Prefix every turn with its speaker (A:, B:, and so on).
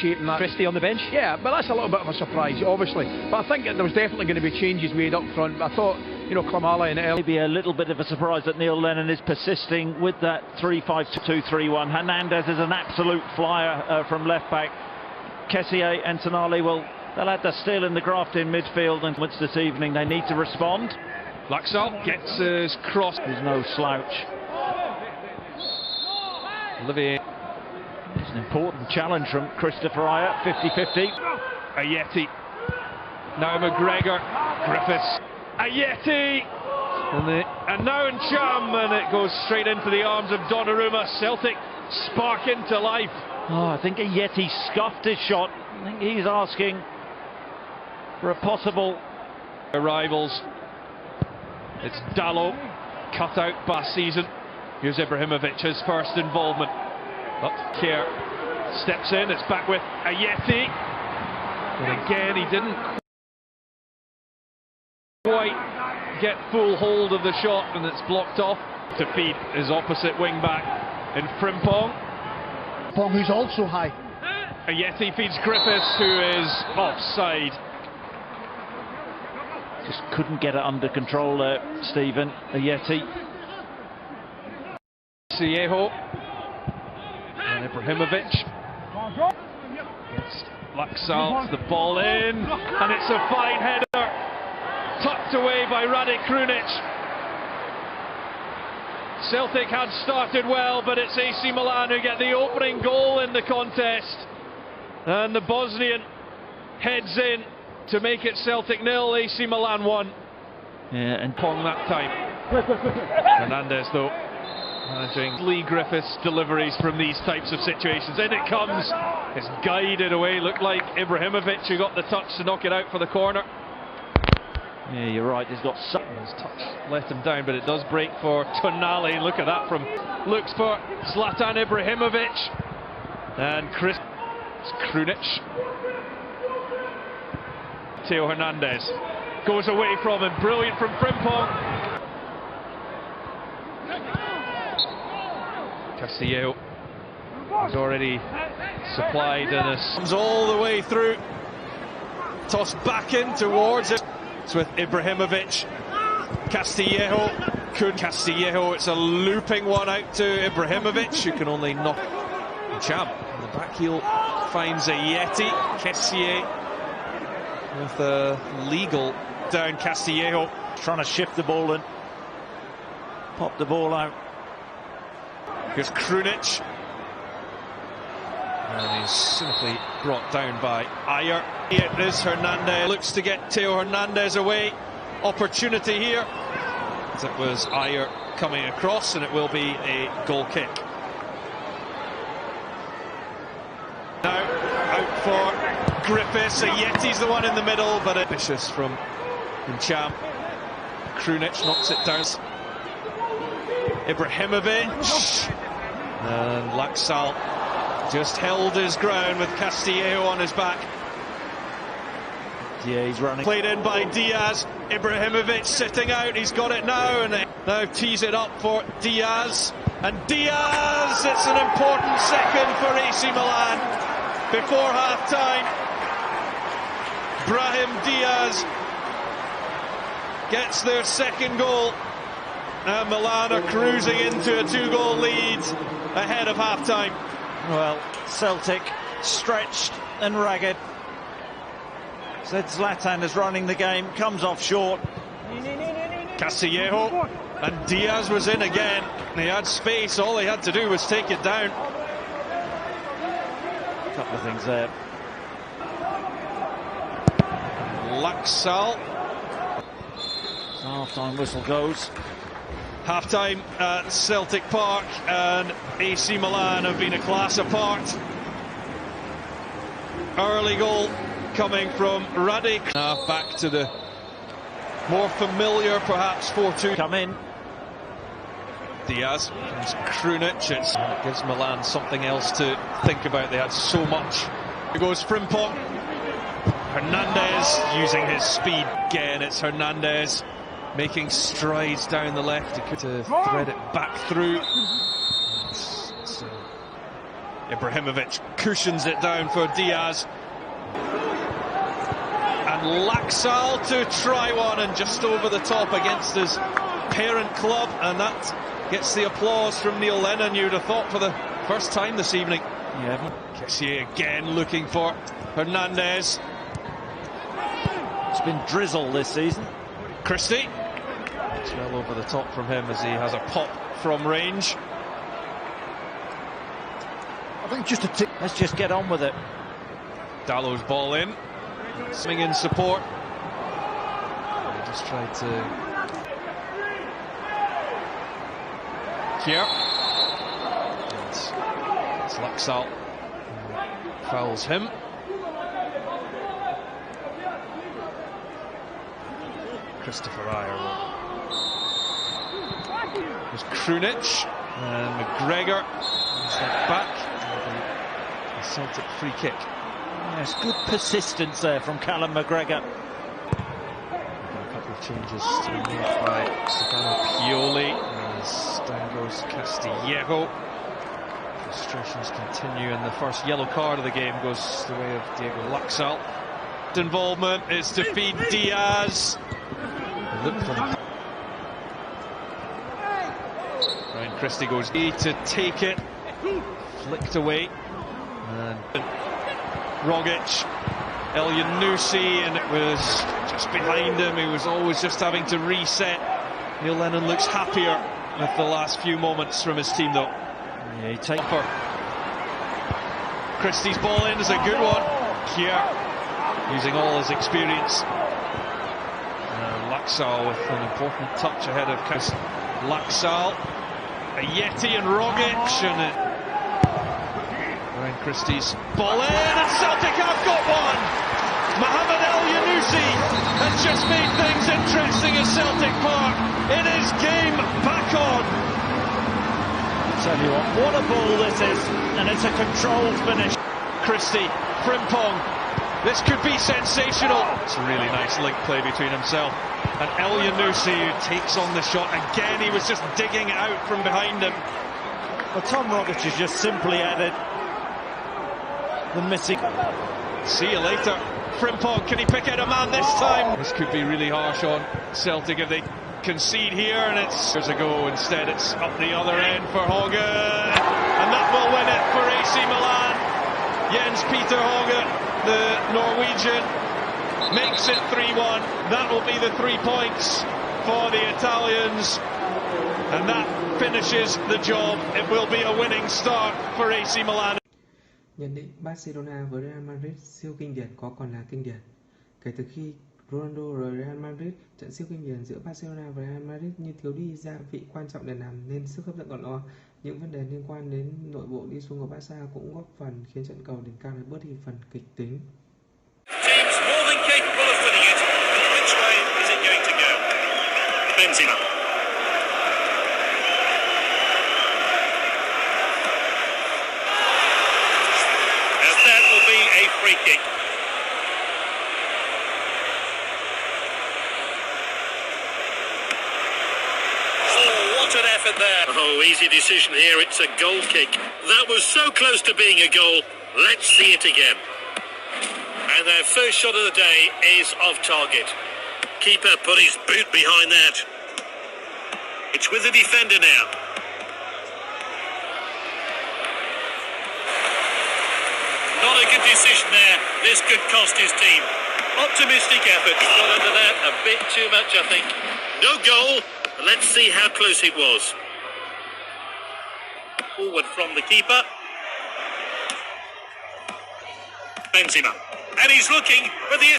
A: shape and that.
B: Christie on the bench?
A: Yeah, but that's a little bit of a surprise, obviously. But I think there was definitely going to be changes made up front. I thought, you know, Klimala and El.
C: Maybe a little bit of a surprise that Neil Lennon is persisting with that 3-5-2-3-1. Hernandez is an absolute flyer from left back. Kessié and Tonali, well, they'll add the steel in the graft in midfield, and once this evening they need to respond.
B: Laxalt gets his cross.
C: There's no slouch.
B: Olivier.
C: It's an important challenge from Christopher Ajer, 50-50.
B: Ajeti. Now McGregor. Griffiths. Ajeti. And now Cham, and it goes straight into the arms of Donnarumma. Celtic spark into life.
C: Oh, I think Ajeti scuffed his shot. I think he's asking for a possible
B: arrivals. It's Dalot, cut out last season. Here's Ibrahimovic's first involvement. But Kier steps in, it's back with Ajeti. But again, he didn't quite get full hold of the shot, and it's blocked off to feed his opposite wing back in Frimpong.
D: Who's also high.
B: Ajeti feeds Griffiths, who is offside.
C: Just couldn't get it under control there, Stephen. Ajeti.
B: Ciejo. And Ibrahimovic. Against Laxalt, the ball in. And it's a fine header. Tucked away by Rade Krunic. Celtic had started well, but it's AC Milan who get the opening goal in the contest. And the Bosnian heads in to make it Celtic 0, AC Milan 1.
C: Yeah, and
B: Pong that time. Hernandez, though, managing Lee Griffiths' deliveries from these types of situations. In it comes. It's guided away. Looked like Ibrahimovic who got the touch to knock it out for the corner.
C: yeah, you're right. He's got some.
B: His touch let him down, but it does break for Tonali. Look at that from looks for Zlatan Ibrahimovic. And Chris Krunic. Theo Hernandez goes away from him. Brilliant from Frimpong. Castillo has already supplied, and it comes all the way through. Tossed back in towards it. It's with Ibrahimovic. Castillejo. Castillejo. It's a looping one out to Ibrahimovic, who can only knock Cham. On the back heel finds Ajeti. Kessié with a legal down. Castillejo
C: Trying to shift the ball and pop the ball out.
B: Here's Krunic. And he's simply brought down by Ajer. It is Hernandez. Looks to get Theo Hernandez away. Opportunity here. As it was Ajer coming across, and it will be a goal kick. Now out for Griffiths. Ajeti's the one in the middle, but ambitious from Cham. Krunic knocks it down. Ibrahimovic. And Laxalt just held his ground with Castillejo on his back.
C: Yeah, he's running.
B: Played in by Diaz. Ibrahimovic sitting out. He's got it now, and now tees it up for Diaz. And Diaz, it's an important second for AC Milan before half-time. Brahim Diaz gets their second goal. And Milan are cruising into a 2-goal lead ahead of half-time.
C: Well, Celtic stretched and ragged. Said Zlatan is running the game, comes off short.
B: Castillejo, and Diaz was in again. He had space, all he had to do was take it down.
C: A couple of things there.
B: Laxalt.
C: Half-time whistle goes.
B: Half-time at Celtic Park, and AC Milan have been a class apart. Early goal coming from Rade. Now back to the more familiar, perhaps, 4-2.
C: Come in.
B: Diaz, Krunic. It gives Milan something else to think about. They had so much. Here goes Frimpong. Hernandez using his speed again. It's Hernandez making strides down the left to thread it back through. Ibrahimovic cushions it down for Diaz. And Laxalt to try one, and just over the top against his parent club, and that gets the applause from Neil Lennon, you'd have thought, for the first time this evening.
C: Yeah.
B: Kessié again looking for Hernandez.
C: It's been drizzle this season.
B: Christie. It's well over the top from him as he has a pop from range.
D: I think just a tick.
C: Let's just get on with it.
B: Dallow's ball in. Swing in support. He just tried to... Here. It's Laxalt who fouls him. Christopher Ayer was Krunic, and McGregor is that back. A Celtic free kick.
C: Yes, good persistence there from Callum McGregor.
B: A couple of changes to be made by Stefano Pioli as down goes Castillejo. Frustrations continue, and the first yellow card of the game goes the way of Diego Laxalt. Involvement is to feed Diaz. Ryan Christie goes to take it, flicked away, and Rogic, El Yunusi, and it was just behind him. He was always just having to reset. Neil Lennon looks happier with the last few moments from his team, though.
C: Yeah, he takes
B: for Christie's ball in is a good one. Here, using all his experience. Laxalt with an important touch ahead of Laxalt, Yeti and Rogic, and Ryan Christie's ball in, and Celtic have got one. Mohamed El Yunusi has just made things interesting at Celtic Park. It is game back on.
C: Tell you what a ball this is, and it's a controlled finish.
B: Christie, Frimpong, this could be sensational. It's a really nice link play between himself and El Yunusi, who takes on the shot. Again, he was just digging it out from behind him.
C: Well, Tom Rogic has just simply added the missing.
B: See you later. Frimpong, can he pick out a man this time? This could be really harsh on Celtic if they concede here, and it's years ago. Instead, it's up the other end for Hauge, and that will win it for AC Milan. Jens Peter Hauge, the Norwegian, makes it 3-1. That will be the 3 points for the Italians, and that finishes the job. It will be a winning start for AC Milan.
E: Nhận định Barcelona với Real Madrid siêu kinh điển có còn là kinh điển. Kể từ khi Ronaldo rời Real Madrid, trận siêu kinh điển giữa Barcelona và Real Madrid như thiếu đi gia vị quan trọng để làm nên sức hấp dẫn còn lo. Những vấn đề liên quan đến nội bộ đi xuống của Barca cũng góp phần khiến trận cầu đỉnh cao này bớt đi phần kịch tính.
F: Teams more than capable of winning it, but which way is it going to go? Benzema. As that will be a free kick. What an effort there. Oh, easy decision here. It's a goal kick. That was so close to being a goal. Let's see it again. And their first shot of the day is off target. Keeper put his boot behind that. It's with the defender now. Not a good decision there. This could cost his team. Optimistic effort. Got under that a bit too much, I think. No goal. Let's see how close it was. Forward from the keeper. Benzema. And he's looking for the